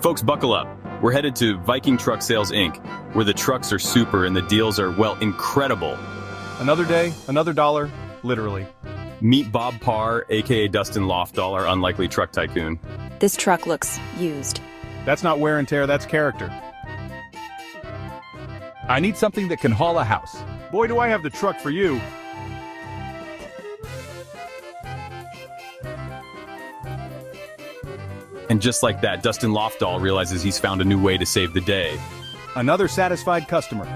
Folks, buckle up. We're headed to Viking Truck Sales Inc., where the trucks are super and the deals are, well, incredible. Another day, another dollar, literally. Meet Bob Parr, aka Dustin Lofdahl, our unlikely truck tycoon. This truck looks used. That's not wear and tear, that's character. I need something that can haul a house. Boy, do I have the truck for you. And just like that, Dustin Lofdahl realizes he's found a new way to save the day. Another satisfied customer.